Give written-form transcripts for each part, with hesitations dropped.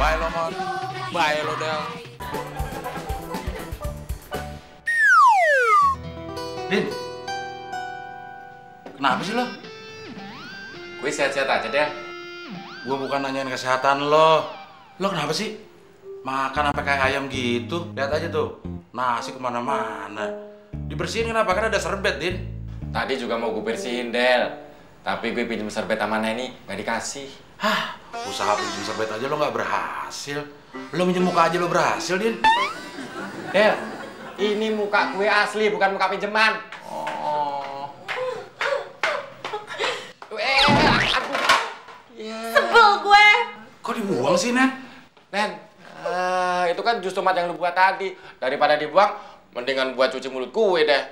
Bye lo, Mon. Bye lo, Del. Din, kenapa sih lo? Gue sehat-sehat aja, Del. Gue bukan nanyain kesehatan lo. Lo kenapa sih? Makan sampai kayak ayam gitu. Lihat aja tuh, nasi kemana-mana. Dibersihin kenapa? Kan ada serbet, Din. Tadi juga mau gue bersihin, Del. Tapi gue pinjem serbet sama Neni, gak dikasih. Hah, usaha pinjem serbet aja lo nggak berhasil. Lo minjem muka aja lo berhasil, Din. Del, ini muka gue asli, bukan muka pinjeman. Oh. Aduh. Sebel gue. Kok dibuang sih, Nen? Nen, itu kan jus tomat yang lu buat tadi. Daripada dibuang, mendingan buat cuci mulut gue deh.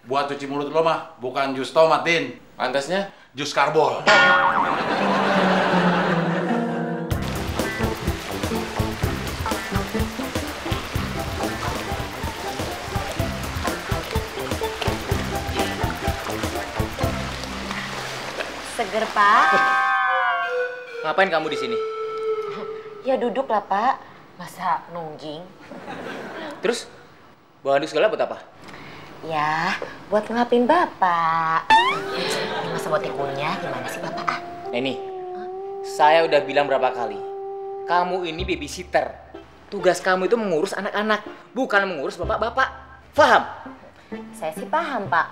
Buat cuci mulut lo mah bukan jus tomat, Din. Pantasnya Jus karbol. Seger, Pak. Ngapain kamu di sini? Ya duduk lah, Pak. Masa nungging? Terus bawa handuk segala buat apa? Ya, buat ngapin Bapak. Masa buat kunyah gimana sih, Bapak? Neni, saya udah bilang berapa kali, kamu ini babysitter. Tugas kamu itu mengurus anak-anak, bukan mengurus bapak-bapak. Paham? Saya sih paham, Pak.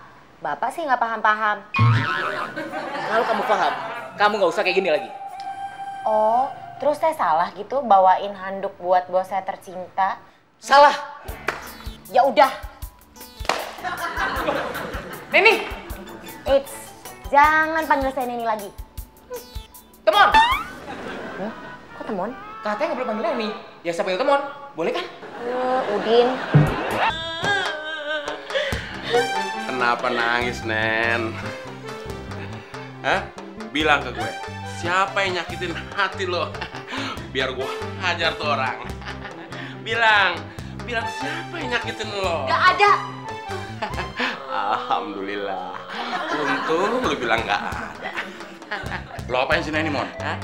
Bapak sih nggak paham-paham. Kalau kamu paham, kamu nggak usah kayak gini lagi. Oh, terus saya salah gitu bawain handuk buat bos saya tercinta? Salah. Ya udah. Neni, Eits, jangan panggil saya Neni lagi. Temon. Kok Temon? Katanya nggak boleh panggil Neni. Ya saya panggil Temon, boleh kan? Udin. Kenapa nangis, Nen? Hah? Bilang ke gue, siapa yang nyakitin hati lo? Biar gue hajar tuh orang. Bilang siapa yang nyakitin lo? Gak ada. Alhamdulillah. Untung lu bilang gak ada. Lo apain sih, Neni, Mon? Hah?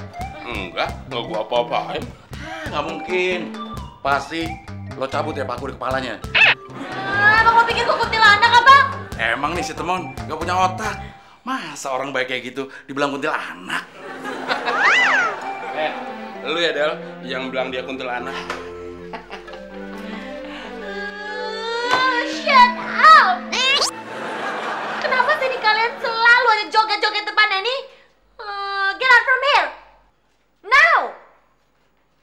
Enggak gue apa-apain. Nggak mungkin. Pasti lo cabut ya paku di kepalanya. Emang lo pikir gue kuntilanak apa? Emang nih si Temon nggak punya otak. Masa orang baik kayak gitu dibilang kuntilanak? Lu ya, Del, yang bilang dia kuntilanak. Shut up! Kenapa sih nih kalian selalu aja joget-joget depan Neni? Get out from here! Now!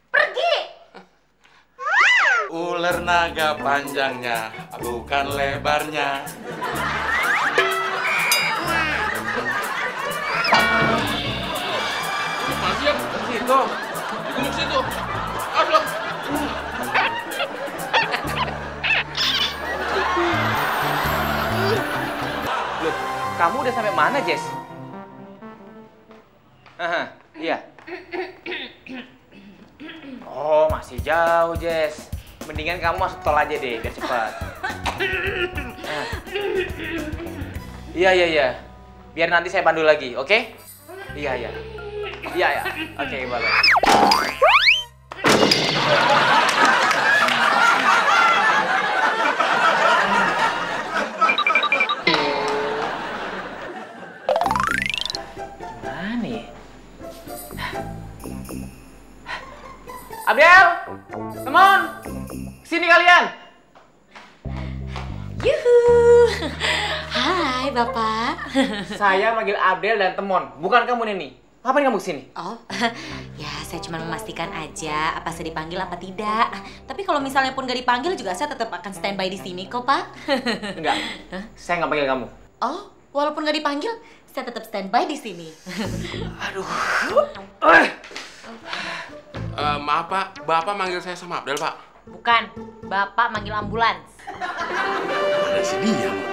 Pergi! Ular naga panjangnya, bukan lebarnya. Masih ya? Situ. Di gumuk situ. Aduh. Loh, kamu udah sampai mana, Jess? Iya. Oh, masih jauh, Jess. Mendingan kamu masuk tol aja deh, biar cepat. Iya. Biar nanti saya pandu lagi, oke? Iya. Oke, boleh. Gimana ya? Abdel! Temon! Sini kalian! Yuhu! Hai, Bapak. Saya manggil Abdel dan Temon, bukan kamu, Neni. Ngapain kamu kesini? Oh, ya saya cuma memastikan aja apa saya dipanggil apa tidak. Tapi kalau misalnya pun gak dipanggil juga saya tetap akan standby di sini kok, Pak. Enggak, saya nggak panggil kamu. Oh, walaupun gak dipanggil, saya tetap standby di sini. Aduh. Maaf, Pak. Bapak manggil saya sama Abdel, Pak. Bukan, Bapak manggil ambulans. Ada si dia, Mon.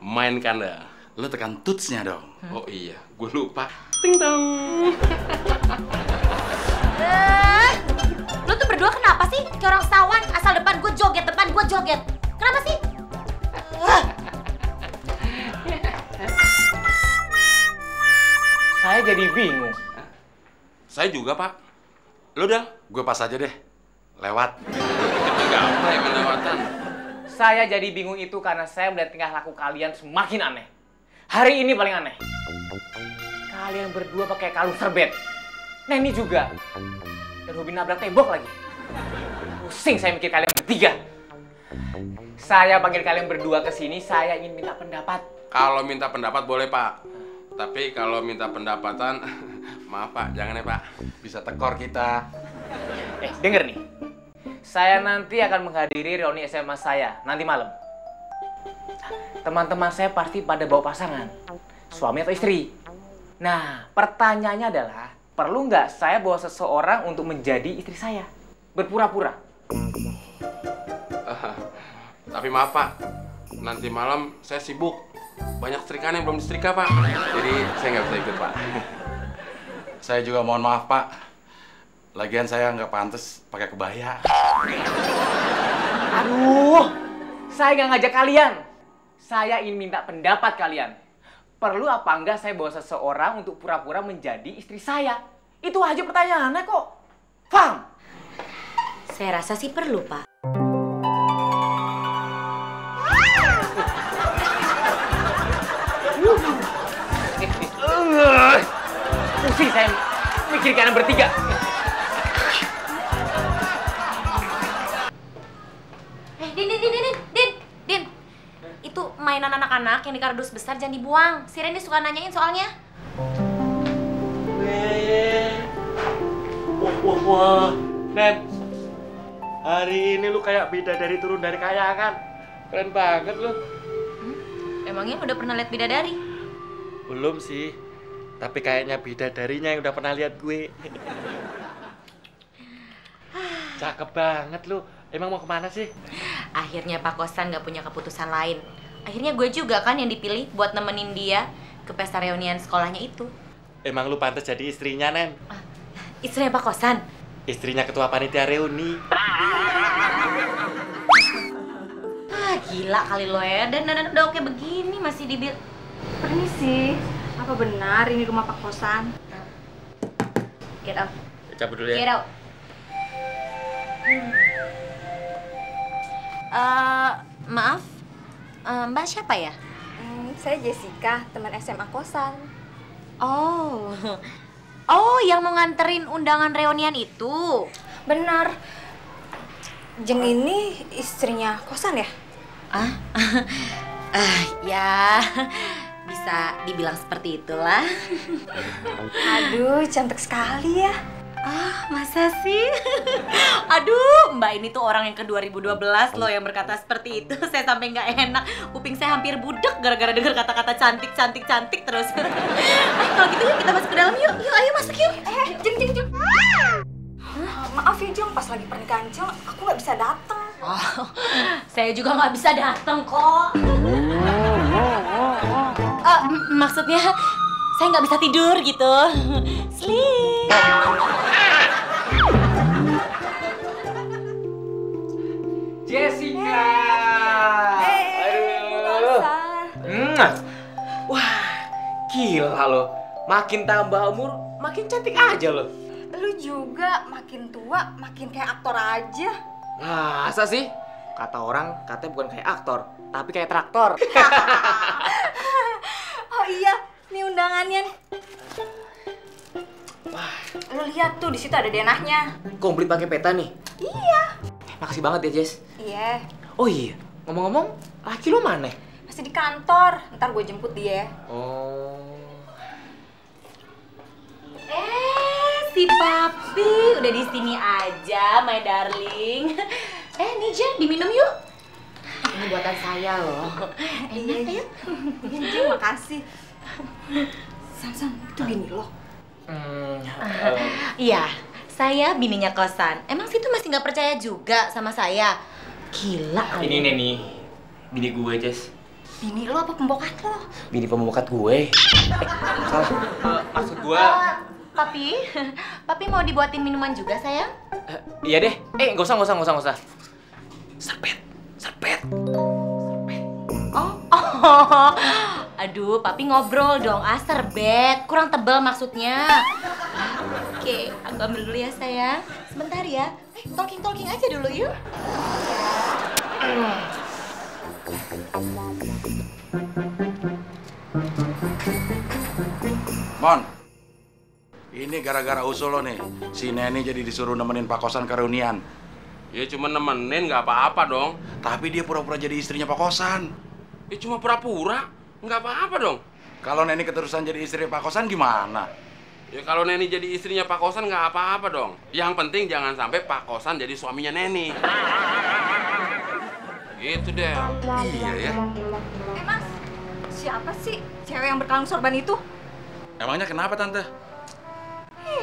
Main kanda. Lo tekan tutsnya dong. Oh iya, gue lupa. Ting dong. Lo tuh berdua kenapa sih? Kayak orang sawan, asal depan gue joget, depan gue joget. Kenapa sih? Saya jadi bingung. Saya juga, Pak. Lu, Dal? Gue pas aja deh. Lewat. Enggak apa yang kelewatan. Saya jadi bingung itu karena saya melihat tingkah laku kalian semakin aneh. Hari ini paling aneh. Kalian berdua pakai kalung serbet. Neni juga. Dan hobi nabrak tembok lagi. Pusing saya mikir kalian bertiga. Saya panggil kalian berdua ke sini, saya ingin minta pendapat. Kalau minta pendapat boleh, Pak. Tapi kalau minta pendapatan, maaf, Pak, jangan ya, Pak. Bisa tekor kita. Denger nih. Saya nanti akan menghadiri reuni SMA saya nanti malam. Teman-teman saya pasti pada bawa pasangan, suami atau istri. Nah, pertanyaannya adalah, perlu nggak saya bawa seseorang untuk menjadi istri saya? Berpura-pura. Tapi maaf, Pak. Nanti malam saya sibuk. Banyak setrikaan yang belum disetrika, Pak. Jadi saya nggak bisa ikut, Pak. Saya juga mohon maaf, Pak. Lagian saya nggak pantas pakai kebaya. Aduh, saya nggak ngajak kalian. Saya ingin minta pendapat kalian. Perlu apa enggak saya bawa seseorang untuk pura-pura menjadi istri saya? Itu aja pertanyaannya kok. Paham? Saya rasa sih perlu, Pak. Pusing saya mikir kalian bertiga. Din. Itu mainan anak-anak yang di kardus besar jangan dibuang. Si Randy suka nanyain soalnya. Wah, Nen. Hari ini lu kayak bidadari turun dari kayangan. Keren banget lu. Emangnya udah pernah lihat bidadari? Belum sih. Tapi kayaknya bidadarinya yang udah pernah lihat gue. Cakep banget lu. Emang mau kemana sih? Akhirnya Pak Kosan gak punya keputusan lain. Akhirnya gue juga kan yang dipilih buat nemenin dia ke pesta reunian sekolahnya itu. Emang lu pantas jadi istrinya, Nen? Istrinya Pak Kosan? Istrinya ketua panitia reuni. Gila kali lo ya. Dan udah oke begini masih dibil. Permisi, apa benar ini rumah Pak Kosan? Get out. Cabut dulu ya. Get out. Maaf, Mbak siapa ya? Saya Jessica, teman SMA Kosan. Oh, yang mau nganterin undangan reunian itu? Benar. Jeng ini istrinya Kosan ya? Ya, bisa dibilang seperti itulah. Aduh, cantik sekali ya. Masa sih? Aduh, Mbak ini tuh orang yang ke 2012 loh yang berkata seperti itu. Saya sampai nggak enak. Kuping saya hampir budek gara-gara dengar kata-kata cantik terus. Kalau gitu yuk kita masuk ke dalam yuk. Yuk, ayo masuk yuk. Jeng. Maaf ya Jeng, pas lagi pernikahan Jeng, aku nggak bisa datang. Saya juga nggak bisa datang kok. Maksudnya saya nggak bisa tidur gitu. Sleep. Jessica. Wah, gila lo. Makin tambah umur, makin cantik aja lo. Lu juga makin tua, makin kayak aktor aja. Masa sih? Kata orang, katanya bukan kayak aktor, tapi kayak traktor. Oh iya, nih undangannya. Wah, lu lihat tuh di situ ada denahnya. Komplit pakai peta nih. Iya. Makasih banget ya, Jess. Iya. Oh iya, ngomong-ngomong, laki lo mana? Masih di kantor. Ntar gue jemput dia. Oh. Si Papi udah di sini aja, my darling. Nih Jen, diminum yuk. Ini buatan saya loh. Enak ya? Jeng, makasih. Sam, itu bini lo? Iya, saya bininya Kosan. Emang situ masih nggak percaya juga sama saya? Gila. Ini nih, bini gue, Jess. Bini lo apa pembokat lo? Bini pembokat gue. Salah. Maksud gue. Papi mau dibuatin minuman juga sayang? Iya deh. Nggak usah. Serpet. Aduh, papi ngobrol dong. Ah, serbet. Kurang tebal maksudnya. Oke, aku ambil dulu ya, sayang. Sebentar ya. Talking aja dulu yuk. Mon, ini gara-gara usul lo nih. Si Neni jadi disuruh nemenin Pak Kosan ke reunian. Ya cuma nemenin nggak apa-apa dong. Tapi dia pura-pura jadi istrinya Pak Kosan. Ya cuma pura-pura, nggak apa-apa dong. Kalau Neni keterusan jadi istri Pak Kosan gimana? Ya kalau Neni jadi istrinya Pak Kosan nggak apa-apa dong. Yang penting jangan sampai Pak Kosan jadi suaminya Neni. Gitu deh. Iya ya. Mas, siapa sih cewek yang berkalung sorban itu? Emangnya kenapa, Tante?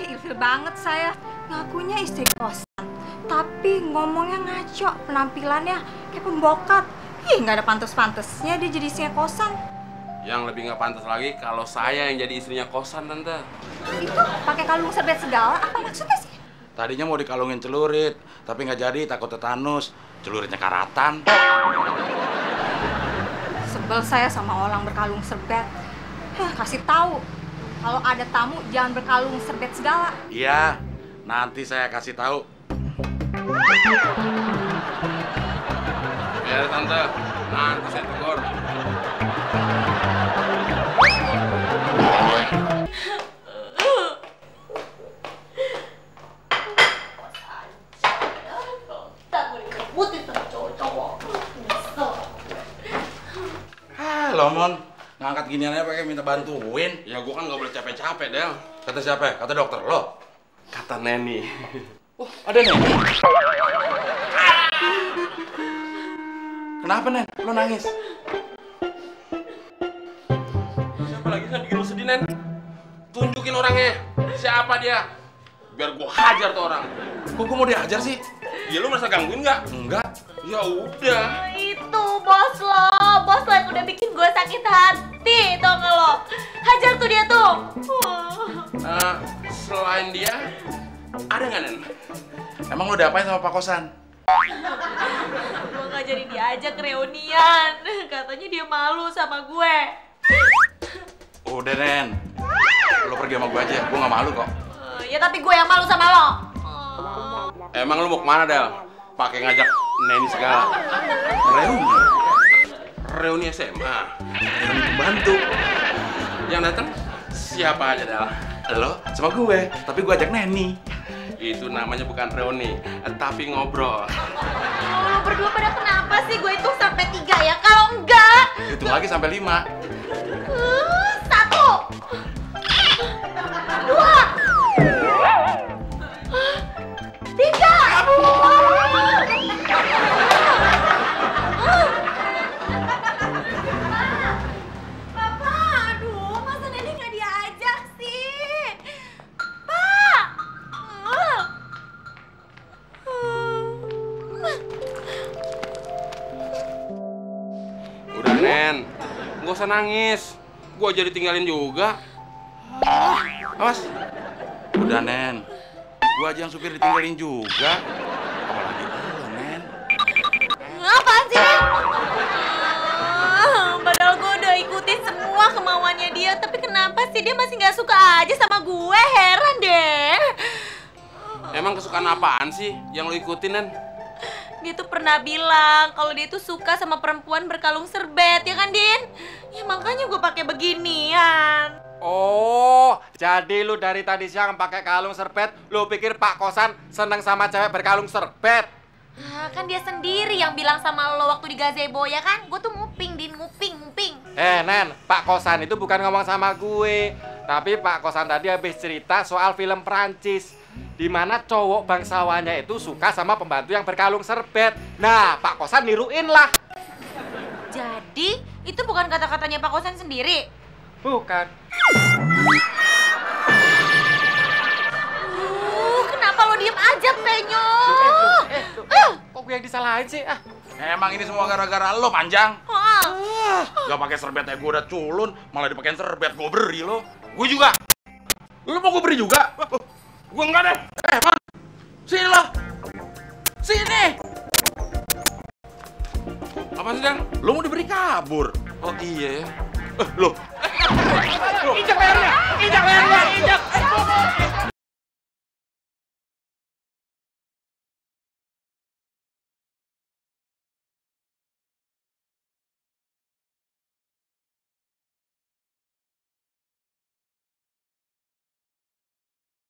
Ilfil banget saya. Ngakunya istri kosan, tapi ngomongnya ngaco, penampilannya kayak pembokat. Nggak ada pantes-pantesnya dia jadi istrinya kosan. Yang lebih nggak pantas lagi kalau saya yang jadi istrinya Kosan, Tante. Itu pakai kalung serbet segala, apa maksudnya sih? Tadinya mau dikalungin celurit, tapi nggak jadi, takut tetanus. Celuritnya karatan. Sebel saya sama orang berkalung serbet. Kasih tahu kalau ada tamu jangan berkalung serbet segala. Iya, nanti saya kasih tahu. Ya, Tante. Nanti saya tegur. Halo, Mon. Ngangkat giniannya pakai minta bantuin. Ya gua kan nggak boleh capek-capek, Del. Kata siapa? Kata dokter lo. Kata Neni. Ada nih. Kenapa, Nen? Lo nangis? Siapa lagi yang bikin lu sedih, Nen? Tunjukin orangnya. Siapa dia? Biar gua hajar tuh orang. Kok gue mau diajar sih? Ya lu merasa gangguin nggak? Enggak. Ya udah. Itu bos lo yang udah bikin gue sakit hati, tau gak lo? Hajar tuh dia tuh. Selain dia, ada nggak, Nen? Emang lo udah apain sama Pak Kosan? Gue gak jadi diajak ke reunian. Katanya dia malu sama gue. Udah, Nen. Lo pergi sama gue aja, gue gak malu kok. Ya tapi gue yang malu sama lo. Emang lu mau kemana, Del? Pakai ngajak Neni segala. Reuni. Reuni SMA. Reuni pembantu. Yang datang siapa aja, Del? Lo sama gue, tapi gue ajak Neni. Itu namanya bukan reuni, tapi ngobrol. Lo berdua pada kenapa sih? Gue hitung sampai 3 ya. Kalau enggak, Hitung lagi sampai 5. 1, 2, 3. Papa, aduh, masa Neni nggak diajak sih? Pak. Udah, Nen. Nggak usah nangis. Gua jadi tinggalin juga. Awas. Udah, Nen. Gue aja yang supir ditinggalin juga. Apalagi lo, Nen. Apaan sih, Nen? Padahal gue udah ikutin semua kemauannya dia, tapi kenapa sih dia masih nggak suka aja sama gue? Heran deh. Emang kesukaan apaan sih yang lo ikutin, Nen? Dia tuh pernah bilang kalau dia tuh suka sama perempuan berkalung serbet, ya kan, Din? Ya makanya gue pakai beginian. Oh, jadi lu dari tadi siang pakai kalung serbet, lu pikir Pak Kosan seneng sama cewek berkalung serbet? Kan dia sendiri yang bilang sama lo waktu di gazebo, ya kan? Gue tuh nguping, Din, nguping. Nen, Pak Kosan itu bukan ngomong sama gue. Tapi Pak Kosan tadi habis cerita soal film Prancis, di mana cowok bangsawannya itu suka sama pembantu yang berkalung serbet. Nah, Pak Kosan niruin lah. Jadi, itu bukan kata-katanya Pak Kosan sendiri? Bukan. Kenapa lo diem aja, Penyo? Kok gue yang disalahin sih? Emang ini semua gara-gara lo, Panjang. Gak pakai serbetnya gue udah culun, malah dipakein serbet. Gue beri lo. Gue juga. Lo mau gue beri juga? Gue enggak deh. Man. Sini lo. Sini. Apa sih, Del? Lo mau diberi kabur. Oh iya ya. Loh. Injak lehernya! Injak